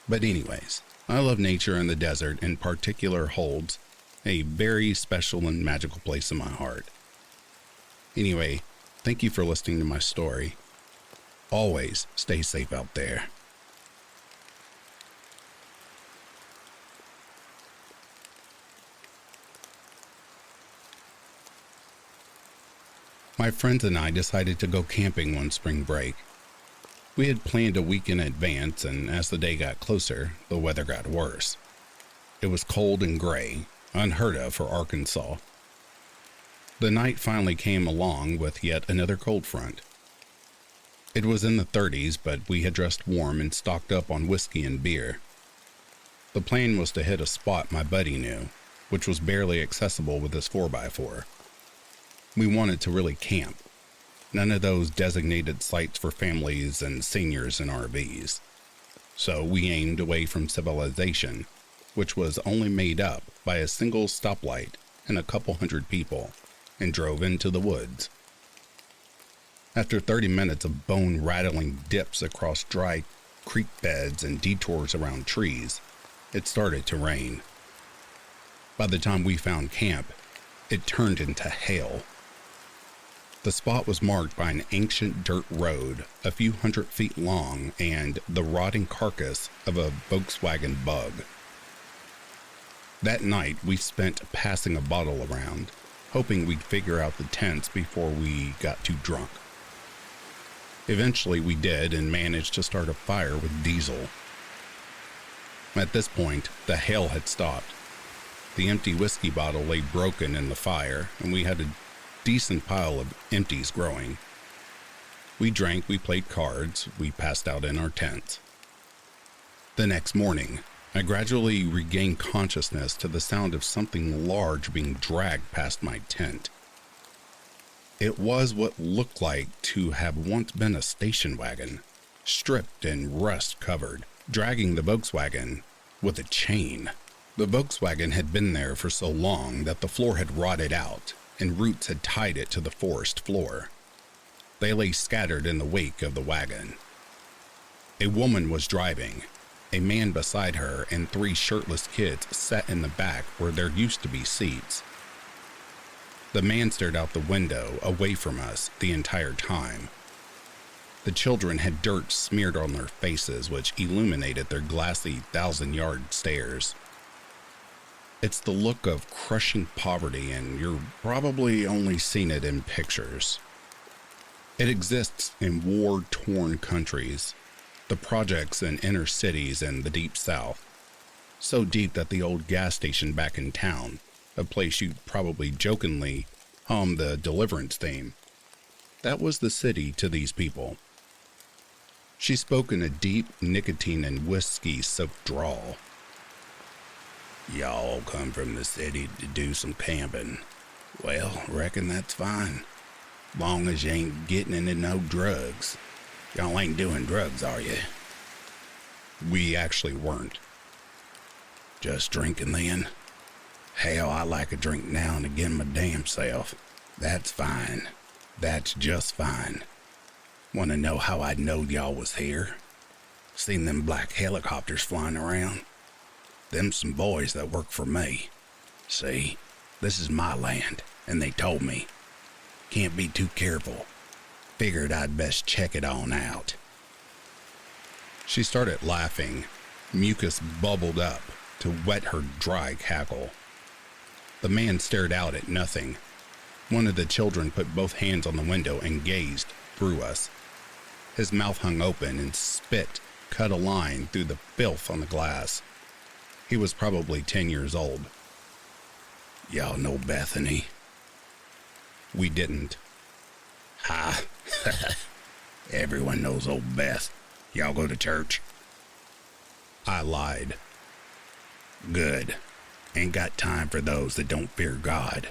But anyways, I love nature, and the desert in particular holds a very special and magical place in my heart. Anyway, thank you for listening to my story. Always stay safe out there. My friends and I decided to go camping one spring break. We had planned a week in advance, and as the day got closer, the weather got worse. It was cold and gray, unheard of for Arkansas. The night finally came along with yet another cold front. It was in the 30s, but we had dressed warm and stocked up on whiskey and beer. The plan was to hit a spot my buddy knew, which was barely accessible with his 4x4. We wanted to really camp. None of those designated sites for families and seniors in RVs. So we aimed away from civilization, which was only made up by a single stoplight and a couple hundred people, and drove into the woods. After 30 minutes of bone-rattling dips across dry creek beds and detours around trees, it started to rain. By the time we found camp, it turned into hail. The spot was marked by an ancient dirt road a few hundred feet long and the rotting carcass of a Volkswagen Bug. That night, we spent passing a bottle around, hoping we'd figure out the tents before we got too drunk. Eventually, we did and managed to start a fire with diesel. At this point, the hail had stopped. The empty whiskey bottle lay broken in the fire, and we had a decent pile of empties growing. We drank, we played cards, we passed out in our tents. The next morning, I gradually regained consciousness to the sound of something large being dragged past my tent. It was what looked like to have once been a station wagon, stripped and rust-covered, dragging the Volkswagen with a chain. The Volkswagen had been there for so long that the floor had rotted out, and roots had tied it to the forest floor. They lay scattered in the wake of the wagon. A woman was driving. A man beside her and 3 shirtless kids sat in the back where there used to be seats. The man stared out the window away from us the entire time. The children had dirt smeared on their faces, which illuminated their glassy 1,000-yard stares. It's the look of crushing poverty, and you're probably only seen it in pictures. It exists in war-torn countries, the projects in inner cities and the deep south. So deep that the old gas station back in town, a place you'd probably jokingly hum the Deliverance theme, that was the city to these people. She spoke in a deep nicotine and whiskey-soaked drawl. "Y'all come from the city to do some camping. Well, reckon that's fine. Long as you ain't getting into no drugs. Y'all ain't doing drugs, are you?" We actually weren't. "Just drinking then? Hell, I like a drink now and again my damn self. That's fine. That's just fine. Want to know how I knowed y'all was here? Seen them black helicopters flying around? Them's some boys that work for me. See, this is my land, and they told me. Can't be too careful. Figured I'd best check it on out." She started laughing. Mucus bubbled up to wet her dry cackle. The man stared out at nothing. One of the children put both hands on the window and gazed through us. His mouth hung open and spit cut a line through the filth on the glass. He was probably 10 years old. "Y'all know Bethany?" We didn't. "Ha! Everyone knows old Beth. Y'all go to church?" I lied. "Good. Ain't got time for those that don't fear God.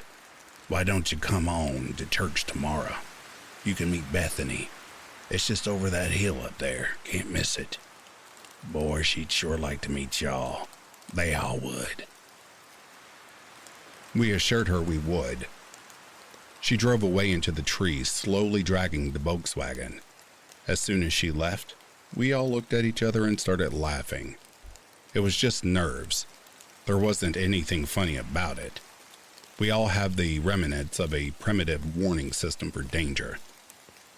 Why don't you come on to church tomorrow? You can meet Bethany. It's just over that hill up there. Can't miss it. Boy, she'd sure like to meet y'all. They all would." We assured her we would. She drove away into the trees, slowly dragging the Volkswagen. As soon as she left, we all looked at each other and started laughing. It was just nerves. There wasn't anything funny about it. We all have the remnants of a primitive warning system for danger.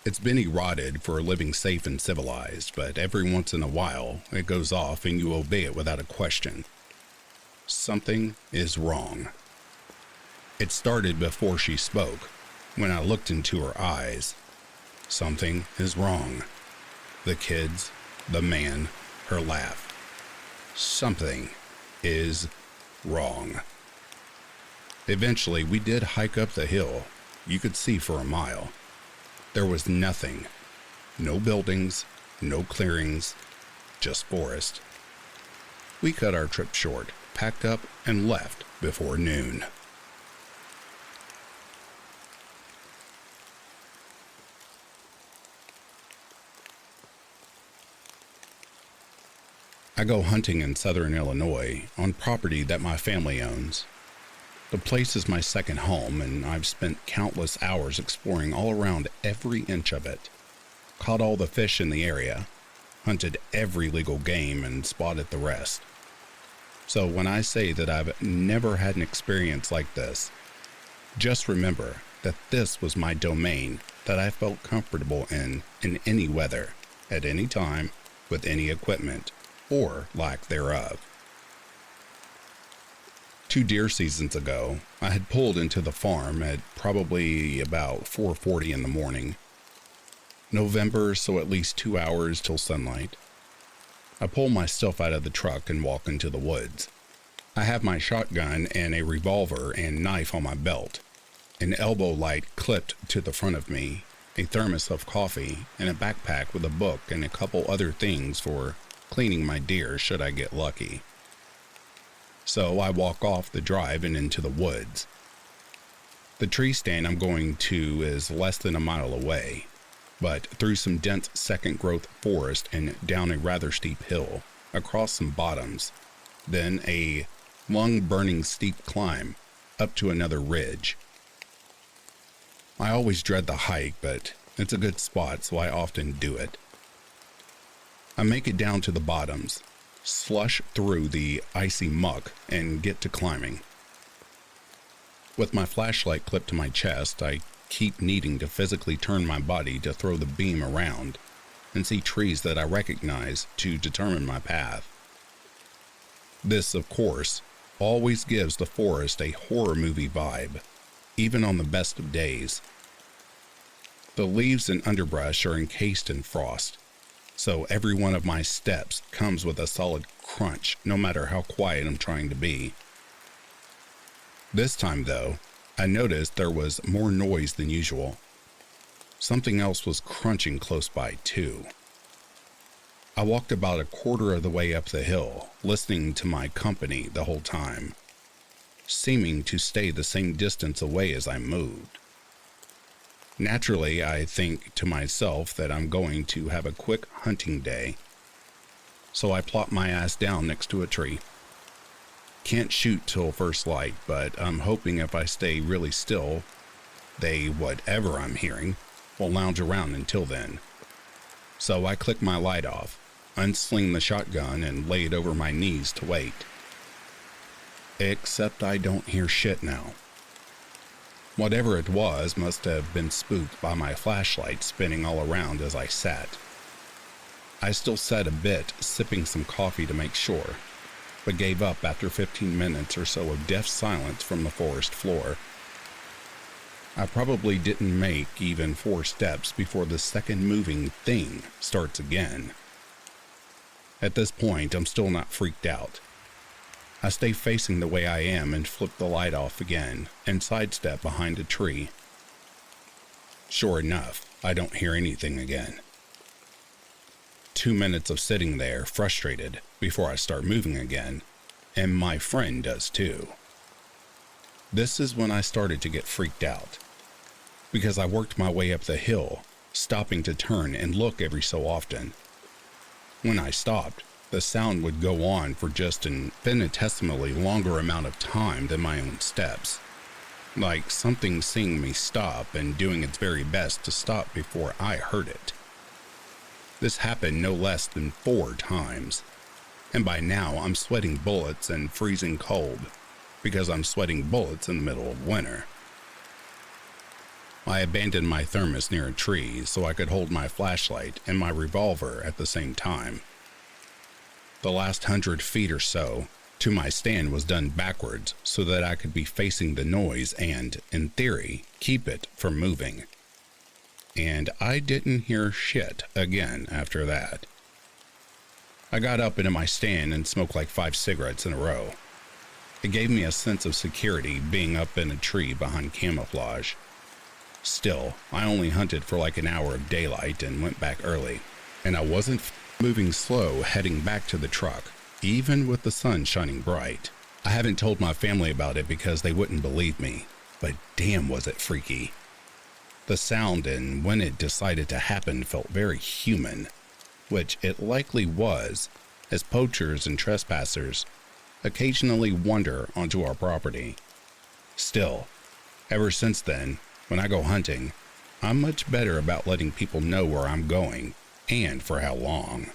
It's been eroded for living safe and civilized, but every once in a while, it goes off and you obey it without a question. Something is wrong. It started before she spoke, when I looked into her eyes. Something is wrong. The kids, the man, her laugh. Something is wrong. Eventually, we did hike up the hill. You could see for a mile. There was nothing. No buildings, no clearings, just forest. We cut our trip short, packed up, and left before noon. I go hunting in southern Illinois on property that my family owns. The place is my second home, and I've spent countless hours exploring all around every inch of it. Caught all the fish in the area, hunted every legal game, and spotted the rest. So when I say that I've never had an experience like this, just remember that this was my domain that I felt comfortable in any weather, at any time, with any equipment, or lack thereof. 2 deer seasons ago, I had pulled into the farm at probably about 4:40 in the morning. November, so at least 2 hours till sunlight. I pull my stuff out of the truck and walk into the woods. I have my shotgun and a revolver and knife on my belt, an elbow light clipped to the front of me, a thermos of coffee, and a backpack with a book and a couple other things for cleaning my deer should I get lucky. so I walk off the drive and into the woods. The tree stand I'm going to is less than a mile away, but through some dense second-growth forest and down a rather steep hill, across some bottoms, then a lung-burning steep climb up to another ridge. I always dread the hike, but it's a good spot, so I often do it. I make it down to the bottoms, slush through the icy muck, and get to climbing. With my flashlight clipped to my chest, I keep needing to physically turn my body to throw the beam around and see trees that I recognize to determine my path. This, of course, always gives the forest a horror movie vibe, even on the best of days. The leaves and underbrush are encased in frost, so every one of my steps comes with a solid crunch, no matter how quiet I'm trying to be. This time, though, I noticed there was more noise than usual. Something else was crunching close by, too. I walked about a quarter of the way up the hill, listening to my company the whole time, seeming to stay the same distance away as I moved. Naturally, I think to myself that I'm going to have a quick hunting day, so I plop my ass down next to a tree. Can't shoot till first light, but I'm hoping if I stay really still, whatever I'm hearing, will lounge around until then. So I click my light off, unsling the shotgun, and lay it over my knees to wait. Except I don't hear shit now. Whatever it was must have been spooked by my flashlight spinning all around as I sat. I still sat a bit, sipping some coffee to make sure, but gave up after 15 minutes or so of deaf silence from the forest floor. I probably didn't make even 4 steps before the second moving thing starts again. At this point, I'm still not freaked out. I stay facing the way I am and flip the light off again and sidestep behind a tree. Sure enough, I don't hear anything again. 2 minutes of sitting there, frustrated, before I start moving again, and my friend does too. This is when I started to get freaked out, because I worked my way up the hill, stopping to turn and look every so often. When I stopped, the sound would go on for just an infinitesimally longer amount of time than my own steps, like something seeing me stop and doing its very best to stop before I heard it. This happened no less than 4 times, and by now I'm sweating bullets and freezing cold, because I'm sweating bullets in the middle of winter. I abandoned my thermos near a tree so I could hold my flashlight and my revolver at the same time. The last 100 feet or so to my stand was done backwards so that I could be facing the noise and, in theory, keep it from moving. And I didn't hear shit again after that. I got up into my stand and smoked like 5 cigarettes in a row. It gave me a sense of security being up in a tree behind camouflage. Still, I only hunted for like an hour of daylight and went back early, and I wasn't moving slow heading back to the truck, even with the sun shining bright. I haven't told my family about it because they wouldn't believe me, but damn was it freaky. The sound and when it decided to happen felt very human, which it likely was, as poachers and trespassers occasionally wander onto our property. Still, ever since then, when I go hunting, I'm much better about letting people know where I'm going and for how long.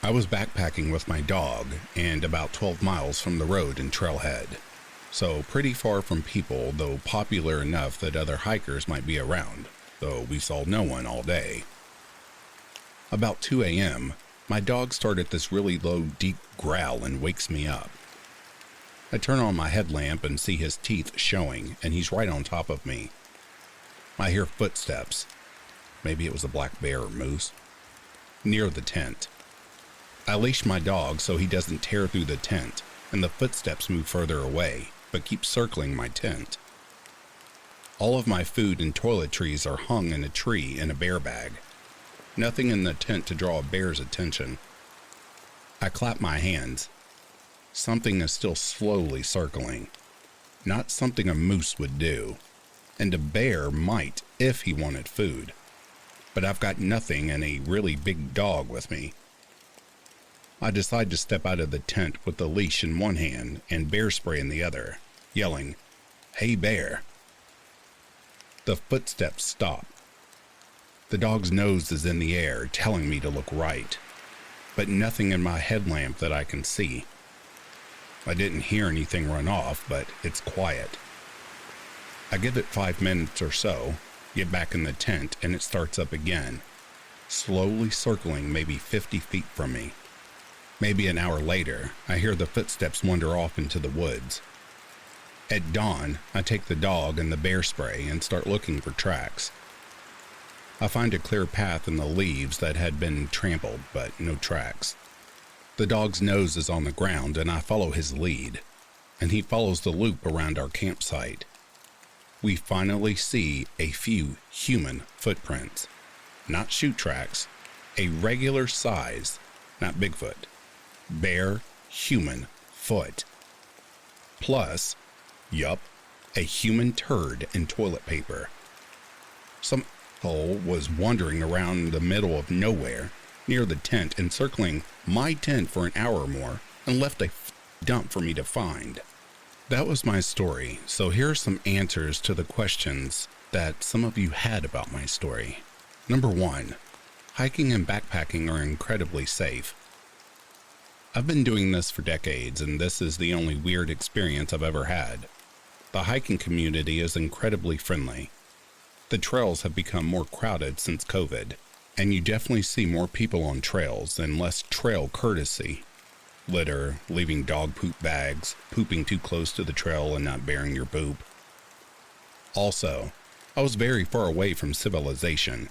I was backpacking with my dog and about 12 miles from the road and trailhead, so pretty far from people, though popular enough that other hikers might be around, though we saw no one all day. About 2 a.m., my dog started this really low, deep growl and wakes me up. I turn on my headlamp and see his teeth showing, and he's right on top of me. I hear footsteps. Maybe it was a black bear or moose. Near the tent. I leash my dog so he doesn't tear through the tent, and the footsteps move further away, but keep circling my tent. All of my food and toiletries are hung in a tree in a bear bag. Nothing in the tent to draw a bear's attention. I clap my hands. Something is still slowly circling. Not something a moose would do. And a bear might if he wanted food. But I've got nothing and a really big dog with me. I decide to step out of the tent with the leash in one hand and bear spray in the other, yelling, "Hey, bear." The footsteps stop. The dog's nose is in the air, telling me to look right, but nothing in my headlamp that I can see. I didn't hear anything run off, but it's quiet. I give it 5 minutes or so, get back in the tent, and it starts up again, slowly circling maybe 50 feet from me. Maybe an hour later, I hear the footsteps wander off into the woods. At dawn, I take the dog and the bear spray and start looking for tracks. I find a clear path in the leaves that had been trampled, but no tracks. The dog's nose is on the ground and I follow his lead, and he follows the loop around our campsite. We finally see a few human footprints. Not shoe tracks, a regular size, not Bigfoot, bare human foot. Plus, a human turd and toilet paper. Some hole was wandering around the middle of nowhere, near the tent, and circling my tent for an hour or more, and left a dump for me to find. That was my story, so here are some answers to the questions that some of you had about my story. Number 1, hiking and backpacking are incredibly safe. I've been doing this for decades, and this is the only weird experience I've ever had. The hiking community is incredibly friendly. The trails have become more crowded since COVID, and you definitely see more people on trails and less trail courtesy. Litter, leaving dog poop bags, pooping too close to the trail and not bearing your poop. Also, I was very far away from civilization.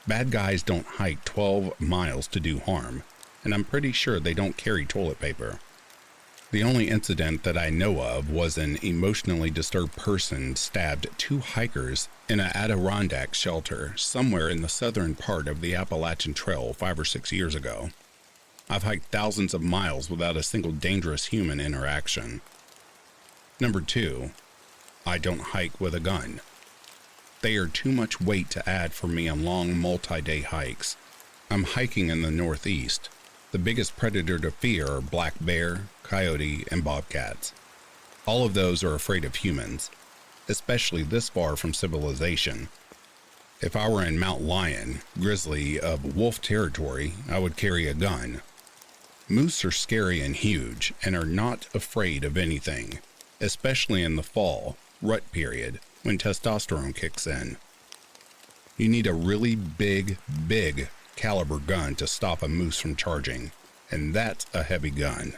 Bad guys don't hike 12 miles to do harm, and I'm pretty sure they don't carry toilet paper. The only incident that I know of was an emotionally disturbed person stabbed 2 hikers in an Adirondack shelter somewhere in the southern part of the Appalachian Trail 5 or 6 years ago. I've hiked thousands of miles without a single dangerous human interaction. Number 2, I don't hike with a gun. They are too much weight to add for me on long multi-day hikes. I'm hiking in the Northeast. The biggest predator to fear are black bear, coyote, and bobcats. All of those are afraid of humans, especially this far from civilization. If I were in Mount Lion, grizzly of wolf territory, I would carry a gun. Moose are scary and huge and are not afraid of anything, especially in the fall, rut period, when testosterone kicks in. You need a really big caliber gun to stop a moose from charging, and that's a heavy gun.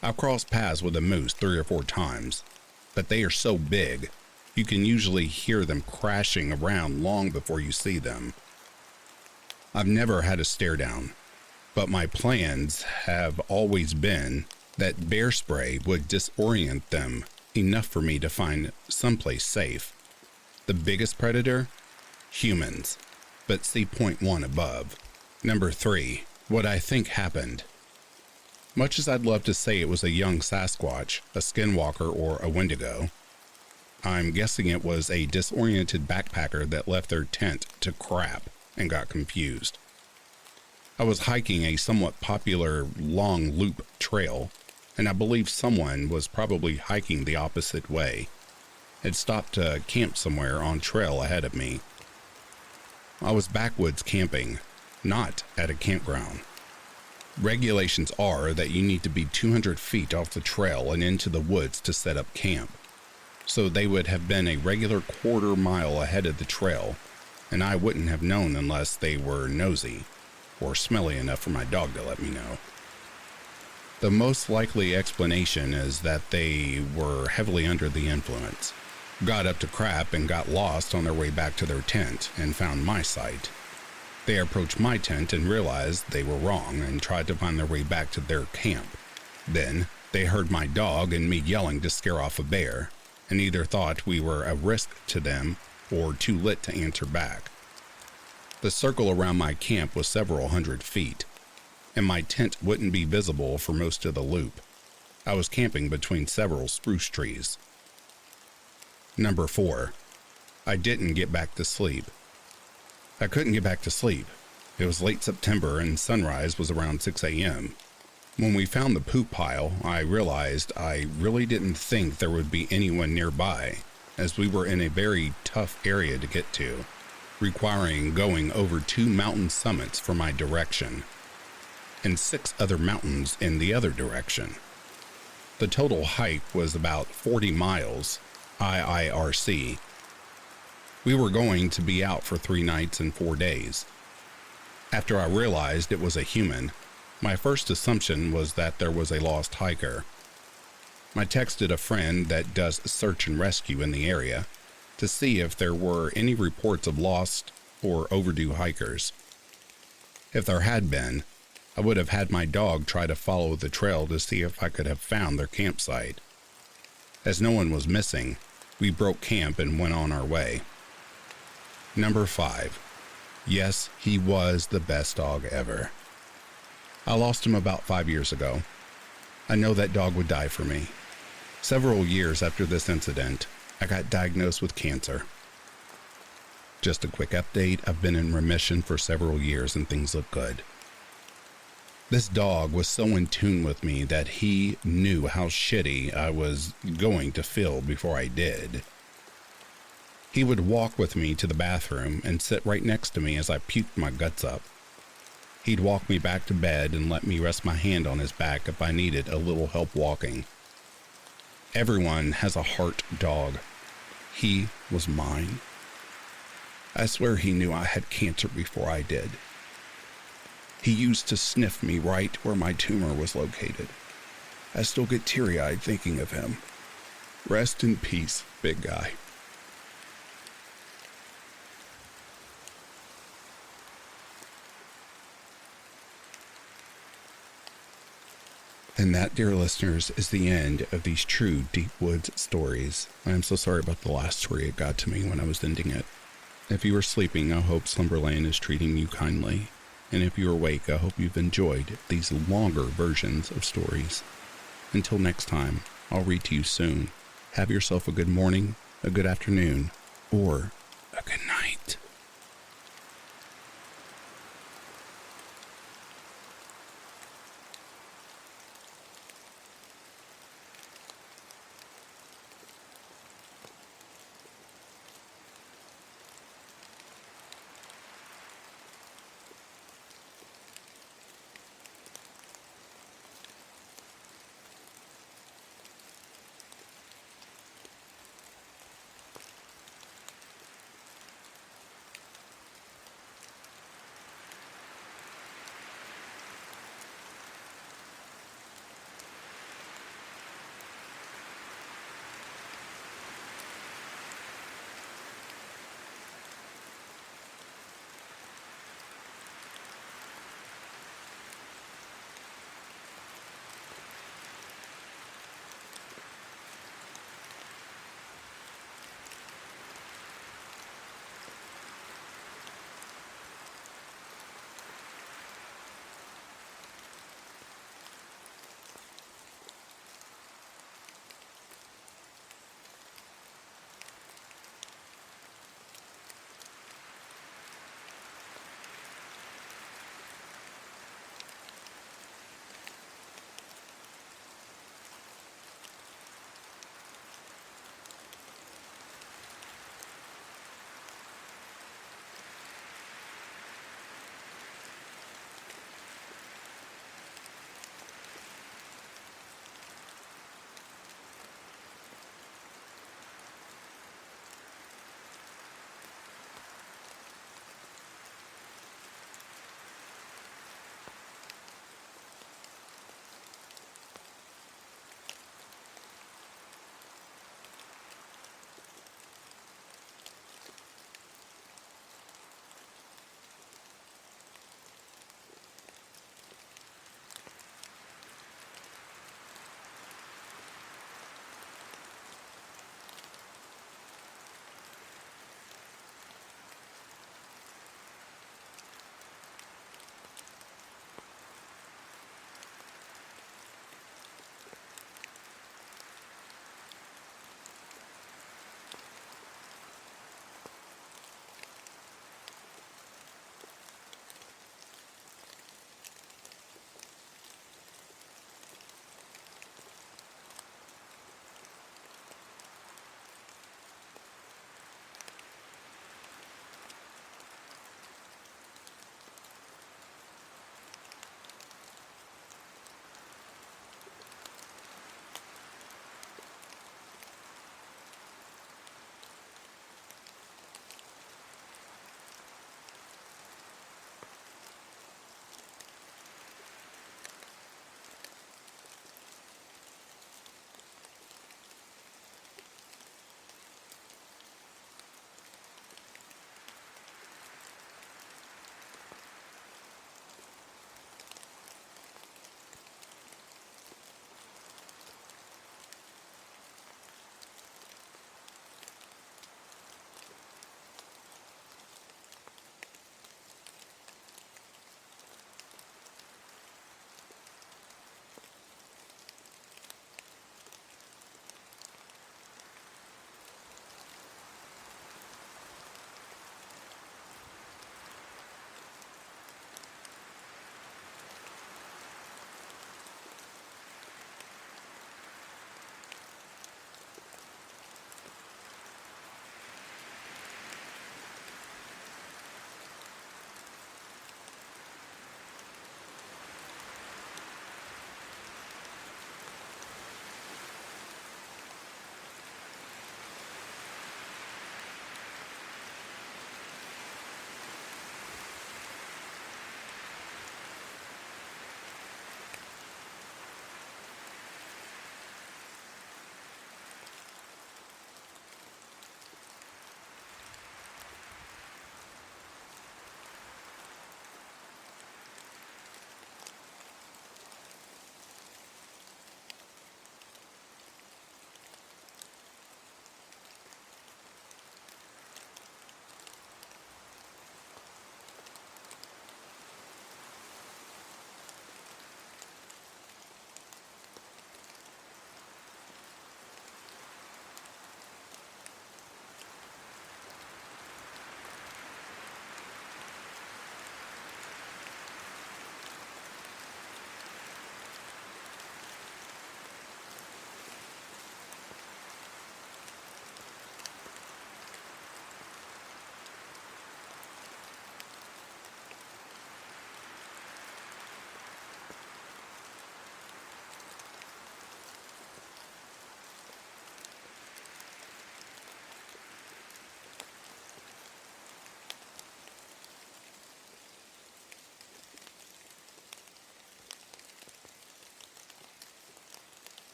I've crossed paths with a moose 3 or 4 times, but they are so big, you can usually hear them crashing around long before you see them. I've never had a stare down, but my plans have always been that bear spray would disorient them enough for me to find someplace safe. The biggest predator? Humans, but see point 1 above. Number 3, what I think happened. Much as I'd love to say it was a young Sasquatch, a skinwalker, or a Wendigo, I'm guessing it was a disoriented backpacker that left their tent to crap and got confused. I was hiking a somewhat popular long loop trail, and I believe someone was probably hiking the opposite way. Had stopped to camp somewhere on trail ahead of me. I was backwoods camping, not at a campground. Regulations are that you need to be 200 feet off the trail and into the woods to set up camp. So they would have been a regular quarter mile ahead of the trail, and I wouldn't have known unless they were nosy or smelly enough for my dog to let me know. The most likely explanation is that they were heavily under the influence, got up to crap and got lost on their way back to their tent and found my site. They approached my tent and realized they were wrong and tried to find their way back to their camp. Then they heard my dog and me yelling to scare off a bear, and either thought we were a risk to them or too lit to answer back. The circle around my camp was several hundred feet, and my tent wouldn't be visible for most of the loop. I was camping between several spruce trees. Number 4. I didn't get back to sleep. I couldn't get back to sleep. It was late September and sunrise was around 6 a.m. When we found the poop pile, I realized I really didn't think there would be anyone nearby, as we were in a very tough area to get to, requiring going over 2 mountain summits for my direction, and 6 other mountains in the other direction. The total hike was about 40 miles, IIRC. We were going to be out for 3 nights and 4 days. After I realized it was a human, my first assumption was that there was a lost hiker. I texted a friend that does search and rescue in the area to see if there were any reports of lost or overdue hikers. If there had been, I would have had my dog try to follow the trail to see if I could have found their campsite. As no one was missing, we broke camp and went on our way. Number 5. Yes, he was the best dog ever. I lost him about 5 years ago. I know that dog would die for me. Several years after this incident, I got diagnosed with cancer. Just a quick update, I've been in remission for several years and things look good. This dog was so in tune with me that he knew how shitty I was going to feel before I did. He would walk with me to the bathroom and sit right next to me as I puked my guts up. He'd walk me back to bed and let me rest my hand on his back if I needed a little help walking. Everyone has a heart dog. He was mine. I swear he knew I had cancer before I did. He used to sniff me right where my tumor was located. I still get teary-eyed thinking of him. Rest in peace, big guy. And that, dear listeners, is the end of these true deep woods stories. I am so sorry about the last story. It got to me when I was ending it. If you are sleeping, I hope Slumberland is treating you kindly. And if you're awake, I hope you've enjoyed these longer versions of stories. Until next time, I'll read to you soon. Have yourself a good morning, a good afternoon, or a good night.